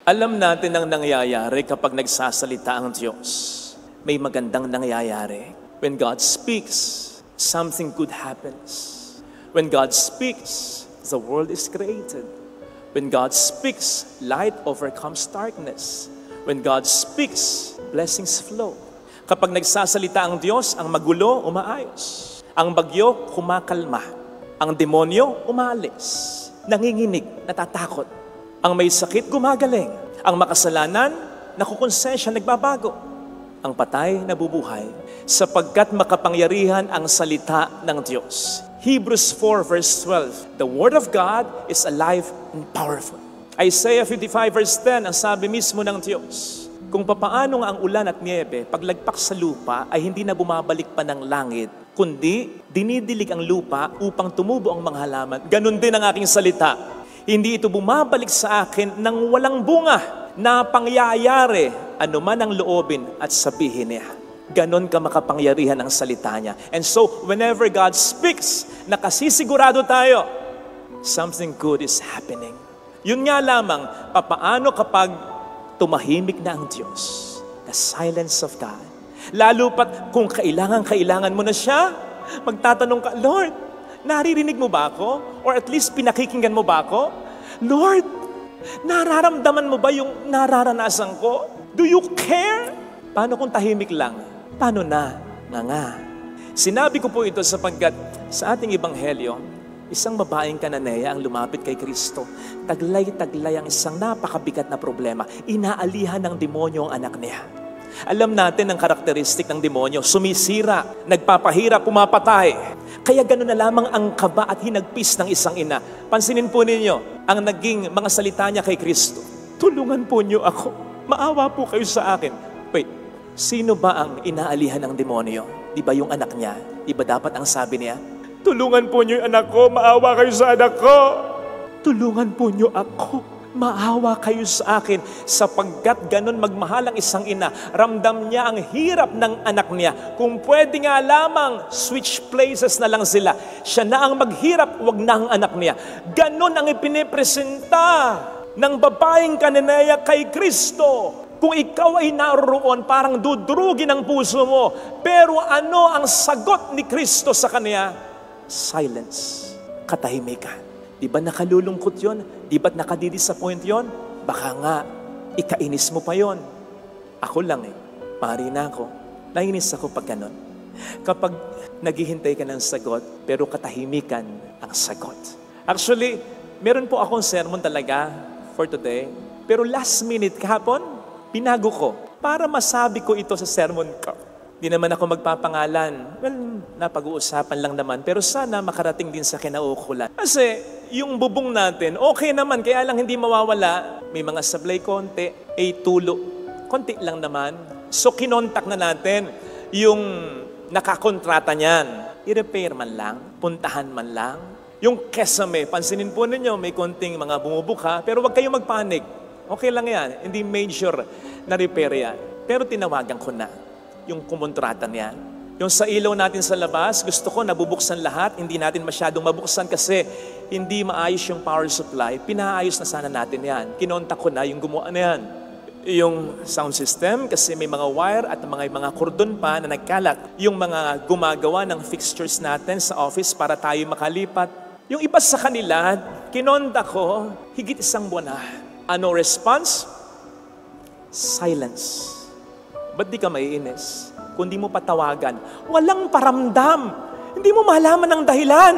Alam natin ang nangyayari kapag nagsasalita ang Diyos. May magandang nangyayari. When God speaks, something good happens. When God speaks, the world is created. When God speaks, light overcomes darkness. When God speaks, blessings flow. Kapag nagsasalita ang Diyos, ang magulo, umaayos. Ang bagyo, kumakalma. Ang demonyo, umalis. Nanginginig, natatakot. Ang may sakit, gumagaling. Ang makasalanan, nakukonsensya, nagbabago. Ang patay, nabubuhay. Sapagkat makapangyarihan ang salita ng Diyos. Hebrews 4 verse 12, the Word of God is alive and powerful. Isaiah 55 verse 10, ang sabi mismo ng Diyos, kung papaano ang ulan at niebe, paglagpak sa lupa, ay hindi na bumabalik pa ng langit, kundi dinidilig ang lupa upang tumubo ang mga halaman. Ganon din ang aking salita. Hindi ito bumabalik sa akin nang walang bunga na pangyayari anuman ang loobin at sabihin niya. Ganon ka makapangyarihan ang salita niya. And so, whenever God speaks, nakasisigurado tayo, something good is happening. Yun nga lamang, papaano kapag tumahimik na ang Diyos? The silence of God. Lalo pat kung kailangan mo na siya, magtatanong ka, Lord, naririnig mo ba ako? Or at least pinakikinggan mo ba ako? Lord, nararamdaman mo ba yung nararanasan ko? Do you care? Paano kung tahimik lang? Paano na? Nga. Sinabi ko po ito sapagkat sa ating ebanghelyo, isang babaeng Kananeya ang lumapit kay Kristo. Taglay-taglay ang isang napakabigat na problema. Inaalihan ng demonyo ang anak niya. Alam natin ang karakteristik ng demonyo, sumisira, nagpapahirap, pumapatay. Kaya gano'n na lamang ang kaba at hinagpis ng isang ina. Pansinin po ninyo, ang naging mga salita niya kay Kristo. Tulungan po niyo ako. Maawa po kayo sa akin. Wait, sino ba ang inaalihan ng demonyo? Di ba yung anak niya? Di ba dapat ang sabi niya? Tulungan po niyo yung anak ko, maawa kayo sa anak ko. Tulungan po niyo ako. Maawa kayo sa akin, sapagkat ganun magmahal ang isang ina. Ramdam niya ang hirap ng anak niya. Kung pwede nga lamang, switch places na lang sila. Siya na ang maghirap, wag na ang anak niya. Ganun ang ipinipresenta ng babaeng Kananeya kay Kristo. Kung ikaw ay naroon, parang dudurugin ang puso mo. Pero ano ang sagot ni Kristo sa kanya? Silence. Katahimikan. Di ba nakalulungkot yon? Di ba't nakadidisappoint yon? Baka nga, ikainis mo pa yon. Ako lang pari na ako. Nainis ako pag ganon. Kapag naghihintay ka ng sagot, pero katahimikan ang sagot. Actually, meron po akong sermon talaga for today. Pero last minute kahapon, binago ko para masabi ko ito sa sermon ko. Di naman ako magpapangalan. Well, napag-uusapan lang naman. Pero sana makarating din sa kinaukulan. Kasi yung bubong natin, okay naman. Kaya lang hindi mawawala. May mga sablay konti. Tulo. Konti lang naman. So kinontak na natin yung nakakontrata niyan. I-repair man lang. Puntahan man lang. Yung kesame, pansinin po ninyo, may konting mga bumubuka. Pero wag kayong magpanik. Okay lang yan. Hindi major na repair yan. Pero tinawagan ko na yung kumontrata niya. Yung sa ilaw natin sa labas, gusto ko nabubuksan lahat, hindi natin masyadong mabuksan kasi hindi maayos yung power supply. Pinaayos na sana natin yan. Kinontak ko na yung gumawa na yan. Yung sound system, kasi may mga wire at mga kordon pa na nagkalat. Yung mga gumagawa ng fixtures natin sa office para tayo makalipat. Yung iba sa kanila, kinontak ko, higit 1 buwan na. Ano response? Silence. Ba't di ka maiinis? Kung di mo patawagan, walang paramdam. Hindi mo malaman ang dahilan.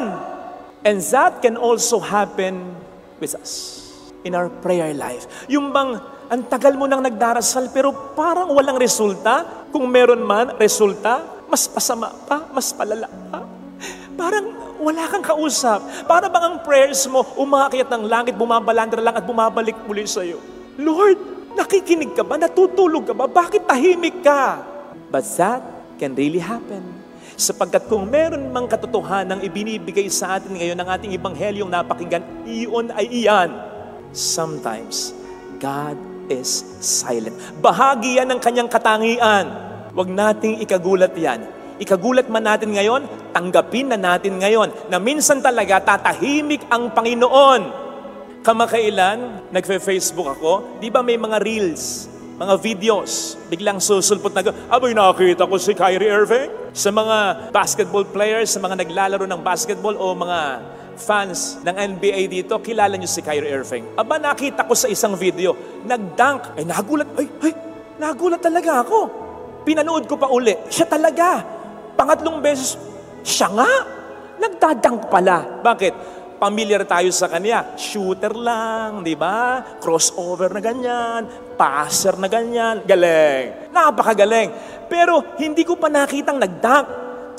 And that can also happen with us in our prayer life. Yung bang, ang tagal mo nang nagdarasal pero parang walang resulta. Kung meron man resulta, mas pasama pa, mas palala pa. Parang wala kang kausap. Para bang ang prayers mo, umakyat ng langit, bumabalandra lang at bumabalik muli sa'yo. Lord, nakikinig ka ba? Natutulog ka ba? Bakit tahimik ka? But that can really happen. Sapagkat kung meron mang katotohanang ibinibigay sa atin ngayon ng ating ebanghelyong napakinggan, iyon ay iyan. Sometimes, God is silent. Bahagi yan ng kanyang katangian. Huwag nating ikagulat yan. Ikagulat man natin ngayon, tanggapin na natin ngayon na minsan talaga tatahimik ang Panginoon. Kamakailan, nagfe-Facebook ako, di ba may mga reels, mga videos, biglang susulpot na, aboy nakakita ko si Kyrie Irving. Sa mga basketball players, sa mga naglalaro ng basketball o mga fans ng NBA dito, kilala niyo si Kyrie Irving. Aba, nakita ko sa isang video, nag-dunk. Nagulat talaga ako. Pinanood ko pa uli, siya talaga. Pangatlong beses, siya nga. Nagdadunk pala. Bakit? Familiar tayo sa kanya. Shooter lang, di ba? Crossover na ganyan, passer na ganyan. Galing. Napakagaling. Pero hindi ko pa nakitang nag-dunk.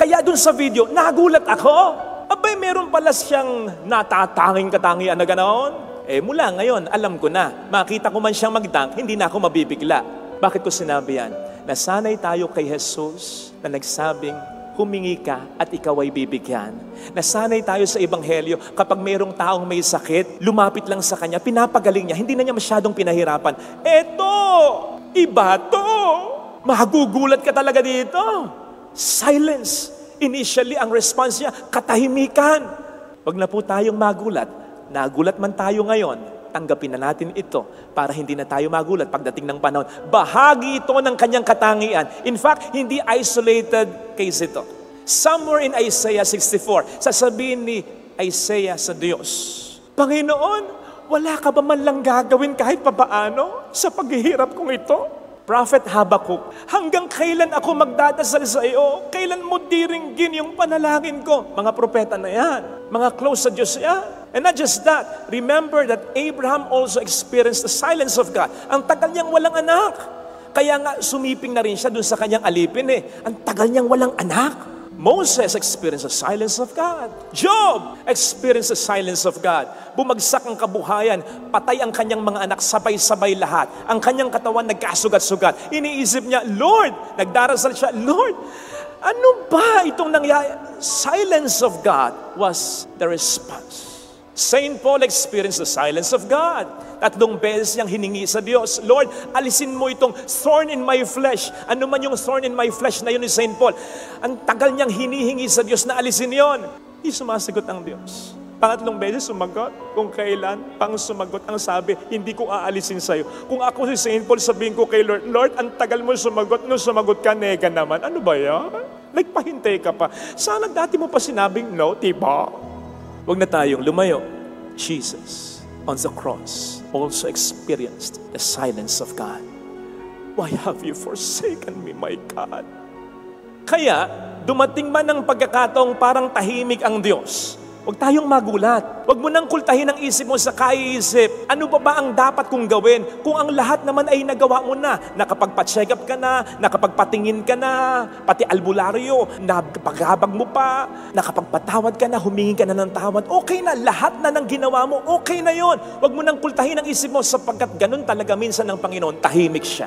Kaya dun sa video, nagulat ako. Abay, meron pala siyang natatanging katangian na ganoon. Mula ngayon, alam ko na. Makita ko man siyang mag-dunk, hindi na ako mabibigla. Bakit ko sinabi yan? Nasanay tayo kay Jesus na nagsabing, humingi ka at ikaw ay bibigyan. Nasanay tayo sa Ebanghelyo, kapag mayroong taong may sakit, lumapit lang sa kanya, pinapagaling niya, hindi na niya masyadong pinahirapan. Eto! Iba to! Magugulat ka talaga dito. Silence. Initially, ang response niya, katahimikan. Wag na po tayong magulat. Nagulat man tayo ngayon, tanggapin na natin ito para hindi na tayo magulat pagdating ng panahon. Bahagi ito ng kanyang katangian. In fact, hindi isolated case ito. Somewhere in Isaiah 64, sasabihin ni Isaiah sa Diyos, Panginoon, wala ka ba man lang gagawin kahit papaano sa paghihirap kong ito? Prophet Habakkuk, hanggang kailan ako magdadasal sa iyo? Kailan mo diringgin yung panalangin ko? Mga propeta na yan. Mga close sa Diyos yan. And not just that, remember that Abraham also experienced the silence of God. Ang tagal niyang walang anak. Kaya nga sumiping na rin siya dun sa kanyang alipin Ang tagal niyang walang anak. Moses experienced the silence of God. Job experienced the silence of God. Bumagsak ang kabuhayan, patay ang kanyang mga anak, sabay-sabay lahat. Ang kanyang katawan nagkasugat-sugat. Iniisip niya, Lord, nagdarasal siya, Lord, ano ba itong nangyayari? Silence of God was the response. Saint Paul experienced the silence of God. 3 beses niyang hiningi sa Diyos, Lord, alisin mo itong thorn in my flesh. Ano man yung thorn in my flesh na yun ni Saint Paul. Ang tagal niyang hinihingi sa Diyos na alisin yon. Hindi sumasagot ang Diyos. 3 beses sumagot. Kung kailan pang sumagot, ang sabi, hindi ko aalisin sa'yo. Kung ako si Saint Paul, sabihin ko kay Lord, Lord, ang tagal mo sumagot. Nung sumagot ka, nega naman. Ano ba yan? Nagpahintay ka pa. Sana dati mo pa sinabing no, diba? Huwag na tayong lumayo. Jesus on the cross also experienced the silence of God. Why have you forsaken me, my God? Kaya, dumating man ang pagkakataong parang tahimik ang Diyos. Huwag tayong magulat. Huwag mo nang kultahin ang isip mo sa kaiisip. Ano ba ang dapat kong gawin? Kung ang lahat naman ay nagawa mo na, nakapagpa-check up ka na, nakapagpatingin ka na, pati albularyo, nakapaghabag mo pa, nakapagpatawad ka na, humingi ka na ng tawad, okay na, lahat na ng ginawa mo, okay na yon. Huwag mo nang kultahin ang isip mo sapagkat ganun talaga minsan ng Panginoon, tahimik siya.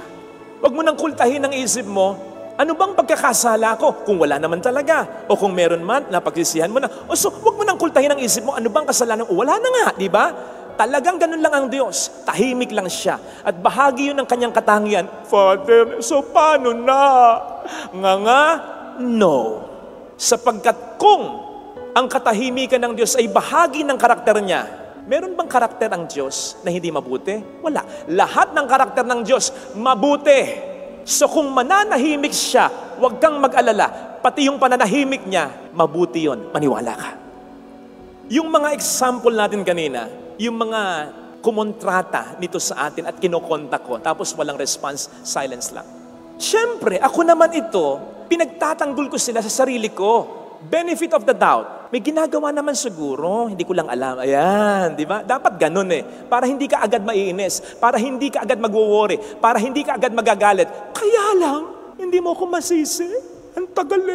Huwag mo nang kultahin ang isip mo, ano bang pagkakasala ko? Kung wala naman talaga. O kung meron man, napagsisihan mo na. O so, huwag mo nang kultahin ang isip mo, ano bang kasalanan? O wala na nga, di ba? Talagang ganun lang ang Diyos. Tahimik lang siya. At bahagi yun ng kanyang katangian. Father, so paano na? Nga, no. Sapagkat kung ang katahimikan ng Diyos ay bahagi ng karakter niya, meron bang karakter ang Diyos na hindi mabuti? Wala. Lahat ng karakter ng Diyos, mabuti. So kung mananahimik siya, huwag kang mag-alala. Pati yung pananahimik niya, mabuti yon. Maniwala ka. Yung mga example natin kanina, yung mga kumontrata nito sa atin at kinokontak ko, tapos walang response, silence lang. Siyempre, ako naman ito, pinagtatanggol ko sila sa sarili ko. Benefit of the doubt. May ginagawa naman siguro, hindi ko lang alam. Ayan, di ba? Dapat ganun para hindi ka agad maiinis, para hindi ka agad magwo-worry, para hindi ka agad magagalit. Kaya lang, hindi mo ako masisi. Ang tagal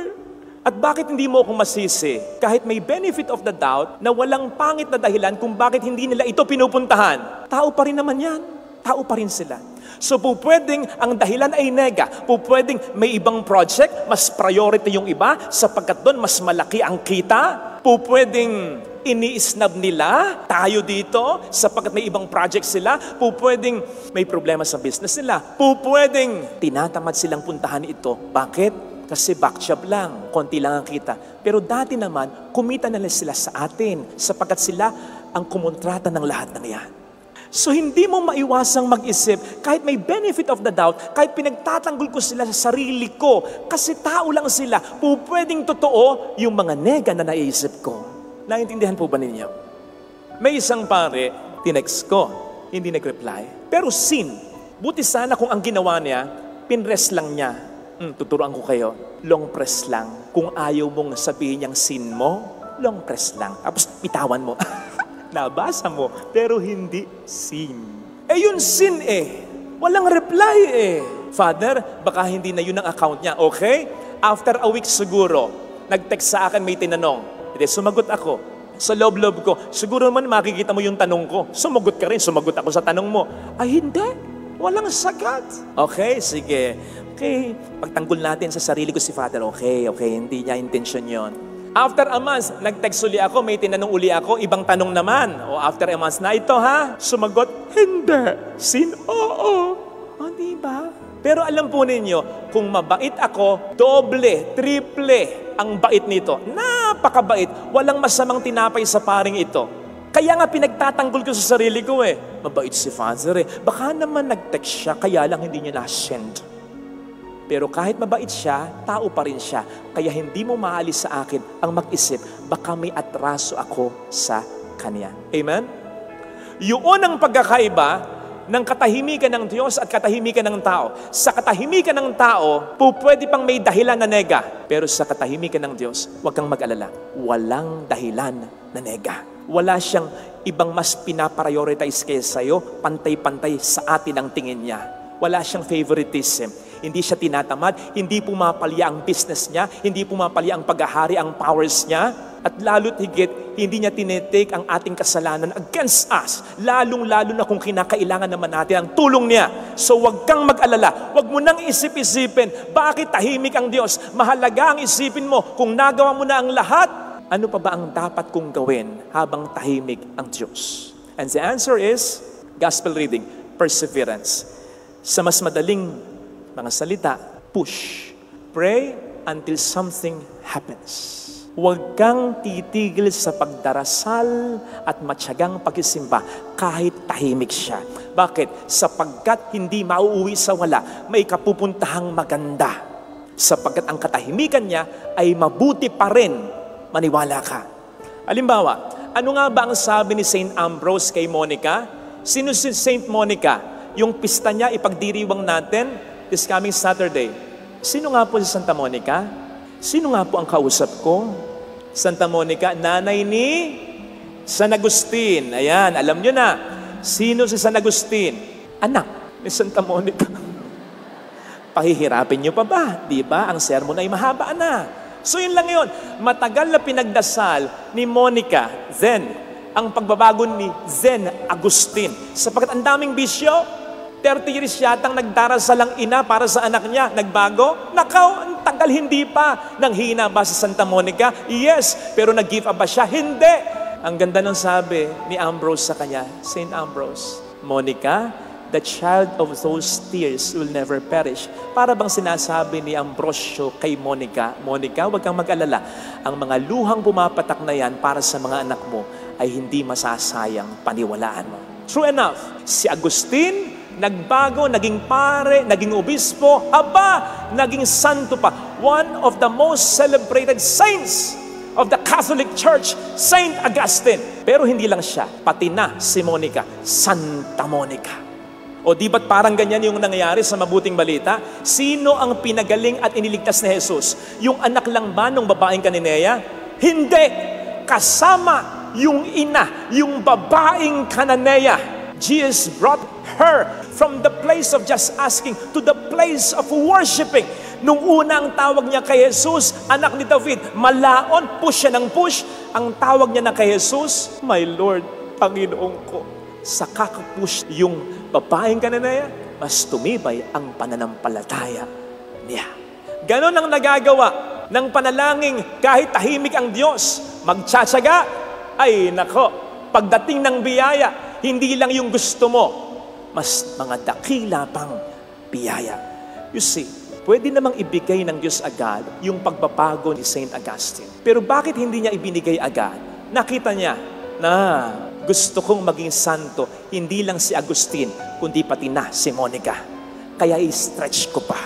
At bakit hindi mo ako masisi? Kahit may benefit of the doubt na walang pangit na dahilan kung bakit hindi nila ito pinupuntahan. Tao pa rin naman yan. Tao pa rin sila. So pwedeng ang dahilan ay nega. Pwedeng may ibang project, mas priority yung iba, sapagkat doon mas malaki ang kita. Pwedeng ini-snub nila tayo dito, sapagkat may ibang project sila. Pwedeng may problema sa business nila. Pwedeng tinatamad silang puntahan ito. Bakit? Kasi back job lang, konti lang ang kita. Pero dati naman, kumita na sila sa atin, sapagkat sila ang kumontrata ng lahat ng yan. So hindi mo maiwasang mag-isip, kahit may benefit of the doubt, kahit pinagtatanggol ko sila sa sarili ko, kasi tao lang sila, pwedeng totoo yung mga nega na naisip ko. Naintindihan po ba ninyo? May isang pare, tinext ko, hindi nag-reply. Pero sin, buti sana kung ang ginawa niya, pinrest lang niya. Tuturuan ko kayo, long press lang. Kung ayaw mong sabihin niyang sin mo, long press lang. Tapos bitawan mo. Nabasa mo, pero hindi sin. Yun sin Walang reply Father, baka hindi na yun ang account niya, okay? After a week siguro, nag-text sa akin, may tinanong. Hindi, sumagot ako. Sa loob-loob ko, siguro naman makikita mo yung tanong ko. Sumagot ka rin, sumagot ako sa tanong mo. Ay, hindi. Walang sagat. Okay, sige. Okay, pagtanggol natin sa sarili ko si Father. Okay, hindi niya intention yon. After a month, nag-text uli ako, may tinanong uli ako, ibang tanong naman. O after a month na ito ha, sumagot, hindi. Sin, oo. O, diba? Pero alam po ninyo, kung mabait ako, doble, triple ang bait nito. Napakabait. Walang masamang tinapay sa paring ito. Kaya nga pinagtatanggol ko sa sarili ko Mabait si Father Baka naman nag-text siya, kaya lang hindi niya na-send. Pero kahit mabait siya, tao pa rin siya. Kaya hindi mo maalis sa akin ang mag-isip, baka may atraso ako sa kanya. Amen? Yun ang pagkakaiba ng katahimikan ng Diyos at katahimikan ng tao. Sa katahimikan ng tao, pwede pang may dahilan na nega. Pero sa katahimikan ng Diyos, huwag kang mag-alala. Walang dahilan na nega. Wala siyang ibang mas pinaprioritize kaysa sa'yo, pantay-pantay sa atin ang tingin niya. Wala siyang favoritism. Hindi siya tinatamad, hindi pumapalya ang business niya, hindi pumapalya ang paghahari, ang powers niya, at lalo't higit, hindi niya tinetake ang ating kasalanan against us, lalong-lalo na kung kinakailangan naman natin ang tulong niya. So wag kang mag-alala, wag mo nang isip-isipin, bakit tahimik ang Diyos? Mahalaga ang isipin mo, kung nagawa mo na ang lahat, ano pa ba ang dapat kong gawin habang tahimik ang Diyos? And the answer is, gospel reading, perseverance. Sa mas madaling mga salita, push. Pray until something happens. Huwag kang titigil sa pagdarasal at matyagang pagsisimba kahit tahimik siya. Bakit? Sapagkat hindi mauuwi sa wala, may kapupuntahang maganda. Sapagkat ang katahimikan niya ay mabuti pa rin. Maniwala ka. Halimbawa, ano nga ba ang sabi ni St. Ambrose kay Monica? Sino si St. Monica? Yung pista niya ipagdiriwang natin this coming Saturday. Sino nga po si Santa Monica? Sino nga po ang kausap ko? Santa Monica, nanay ni San Agustin. Ayan, alam nyo na. Sino si San Agustin? Anak ni Santa Monica. Pahihirapin nyo pa ba? Di ba? Ang sermon ay mahaba na. So yun lang yun. Matagal na pinagdasal ni Monica, then ang pagbabago ni Zen Agustin. Sapagkat ang daming bisyo, 30 years yatang nagdarasal ang ina para sa anak niya. Nagbago? Nakaw, ang tagal hindi pa. Nang hina ba sa Santa Monica? Yes. Pero nag-give up ba siya? Hindi. Ang ganda ng sabi ni Ambrose sa kanya, St. Ambrose, Monica, the child of those tears will never perish. Para bang sinasabi ni Ambrosio kay Monica, Monica, huwag kang mag-alala. Ang mga luhang pumapatak na yan para sa mga anak mo ay hindi masasayang, paniwalaan mo. True enough, si Agustin, nagbago, naging pare, naging obispo, naging santo pa. One of the most celebrated saints of the Catholic Church, Saint Augustine. Pero hindi lang siya, pati na si Monica, Santa Monica. O di ba't parang ganyan yung nangyayari sa mabuting balita? Sino ang pinagaling at iniligtas ni Jesus? Yung anak lang ba nung babaeng Cananea? Hindi! Kasama yung ina, yung babaeng Cananea. Jesus brought her from the place of just asking to the place of worshiping. Nung una ang tawag niya kay Jesus, anak ni David, malaon, push siya ng push. Ang tawag niya na kay Jesus, my Lord, Panginoon ko. Sa kakapush yung babaeng Cananea, mas tumibay ang pananampalataya niya. Ganon ang nagagawa ng panalangin kahit tahimik ang Diyos. Magtsatsaga, ay nako, pagdating ng biyaya, hindi lang yung gusto mo, mas mga dakila pang biyaya. You see, pwede namang ibigay ng Diyos agad yung pagbabago ni St. Augustine. Pero bakit hindi niya ibinigay agad? Nakita niya na Gusto kong maging santo, hindi lang si Agustin, kundi pati na si Monica. Kaya i-stretch ko pa.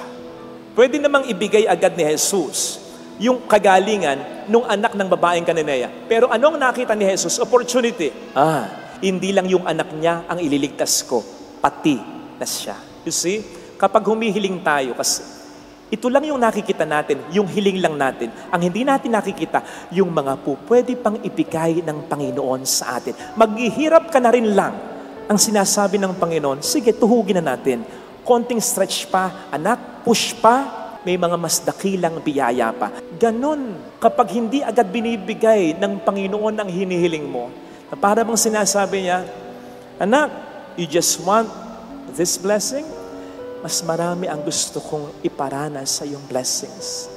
Pwede namang ibigay agad ni Jesus yung kagalingan nung anak ng babaeng Cananea. Pero anong nakita ni Jesus? Opportunity. Hindi lang yung anak niya ang ililigtas ko, pati na siya. You see, kapag humihiling tayo, kasi ito lang yung nakikita natin, yung hiling lang natin. Ang hindi natin nakikita, yung mga pwede pang ibigay ng Panginoon sa atin. Maghihirap ka na rin lang. Ang sinasabi ng Panginoon, sige, tuhugin na natin. Konting stretch pa, anak, push pa, may mga mas dakilang biyaya pa. Ganon, kapag hindi agad binibigay ng Panginoon ang hinihiling mo, na para bang sinasabi niya, anak, you just want this blessing? Mas marami ang gusto kong iparanas sa iyong blessings.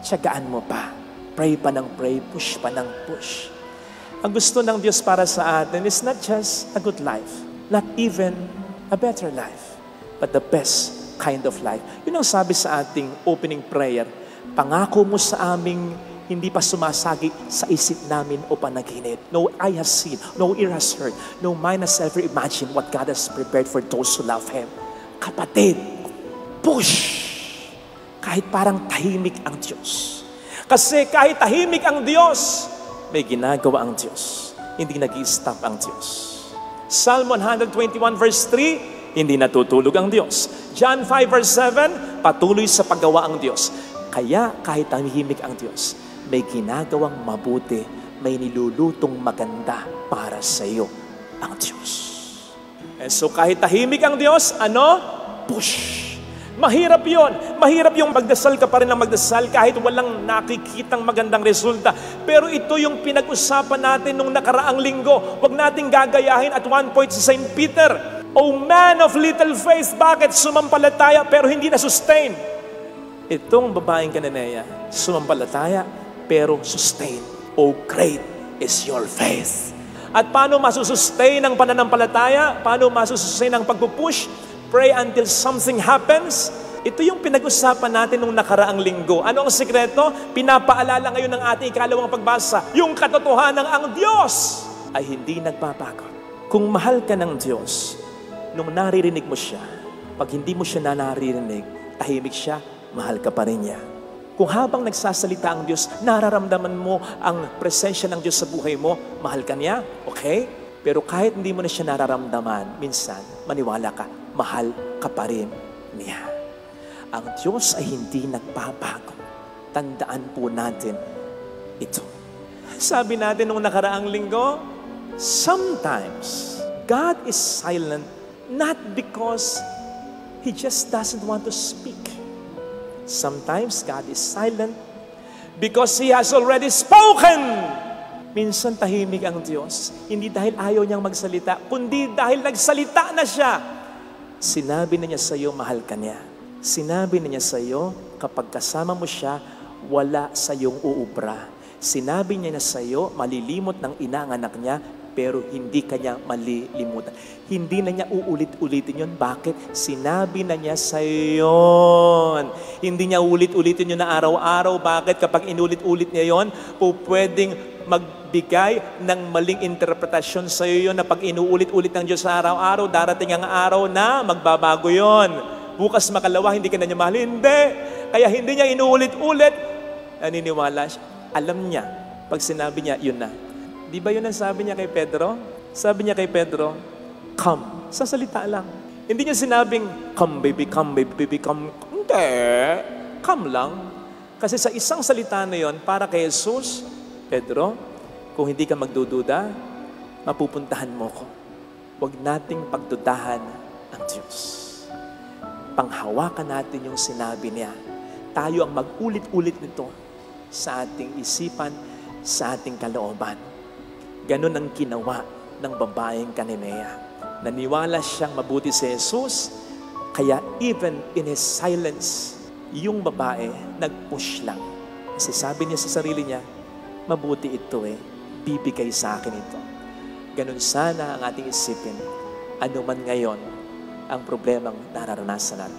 Tiyagaan mo pa. Pray pa ng pray, push pa ng push. Ang gusto ng Diyos para sa atin is not just a good life, not even a better life, but the best kind of life. Yun ang sabi sa ating opening prayer. Pangako mo sa aming hindi pa sumasagi sa isip namin o panaginip. No eye has seen, no ear has heard, no mind has ever imagined what God has prepared for those who love Him. Kapatid, push! Kahit parang tahimik ang Diyos. Kasi kahit tahimik ang Diyos, may ginagawa ang Diyos. Hindi nag-i-stop ang Diyos. Psalm 121 verse 3, hindi natutulog ang Diyos. John 5 verse 7, patuloy sa paggawa ang Diyos. Kaya kahit tahimik ang Diyos, may ginagawang mabuti, may nilulutong maganda para sa iyo ang Diyos. And so kahit tahimik ang Diyos, push. Mahirap yon. Mahirap yung magdasal ka pa rin ng magdasal kahit walang nakikitang magandang resulta. Pero ito yung pinag-usapan natin nung nakaraang linggo. Huwag nating gagayahin at one point sa St. Peter. O man of little faith, bakit sumampalataya pero hindi na-sustain? Itong babaeng Cananea, sumampalataya pero sustain. O great is your faith. At paano masusustain ang pananampalataya? Paano masusustain ang pagpupush? Pray until something happens. Ito yung pinag-usapan natin nung nakaraang linggo. Ano ang sikreto? Pinapaalala ngayon ng ating ikalawang pagbasa. Yung katotohanan ang Diyos ay hindi nagbabago. Kung mahal ka ng Diyos, nung naririnig mo siya, pag hindi mo siya naririnig, tahimik siya, mahal ka pa rin niya. Kung habang nagsasalita ang Diyos, nararamdaman mo ang presensya ng Diyos sa buhay mo, mahal ka niya, okay? Pero kahit hindi mo na siya nararamdaman, minsan, maniwala ka, mahal ka pa rin niya. Ang Diyos ay hindi nagbabago. Tandaan po natin ito. Sabi natin nung nakaraang linggo, sometimes God is silent not because He just doesn't want to speak. Sometimes God is silent because He has already spoken. Minsan tahimik ang Diyos, hindi dahil ayaw niyang magsalita, kundi dahil nagsalita na siya. Sinabi na niya sa iyo, mahal ka niya. Sinabi na niya sa iyo, kapag kasama mo siya, wala sa iyong uubra. Sinabi niya na sa iyo, malilimot ng ina ang anak niya, pero hindi kanya malilimutan. Hindi na niya uulit-ulitin yun. Bakit? Sinabi na niya sa yon. Hindi niya ulit-ulitin yun na araw-araw. Bakit? Kapag inulit-ulit niya yon, pwedeng magbigay ng maling interpretasyon sa iyo na pag inuulit-ulit ng Diyos sa araw-araw, darating ang araw na magbabago yon. Bukas makalawa, hindi ka na niya mahal. Hindi. Kaya hindi niya inuulit-ulit. Naniniwala siya. Alam niya. Pag sinabi niya, yun na. Di ba yun ang sabi niya kay Pedro? Sabi niya kay Pedro, come. Sa salita lang. Hindi niya sinabing, come baby, come baby, come. Hindi. Come lang. Kasi sa isang salita na yon, para kay Jesus, Pedro, kung hindi ka magdududa, mapupuntahan mo ko. Huwag nating pagdudahan ang Diyos. Panghawakan natin yung sinabi niya. Tayo ang mag-ulit-ulit nito sa ating isipan, sa ating kalooban. Ganon ang ginawa ng babaeng Cananea. Naniwala siyang mabuti si Jesus, kaya even in his silence, yung babae nag-push lang. Kasi sabi niya sa sarili niya, mabuti ito bibigay sa akin ito. Ganon sana ang ating isipin, ano man ngayon ang problemang nararanasan natin.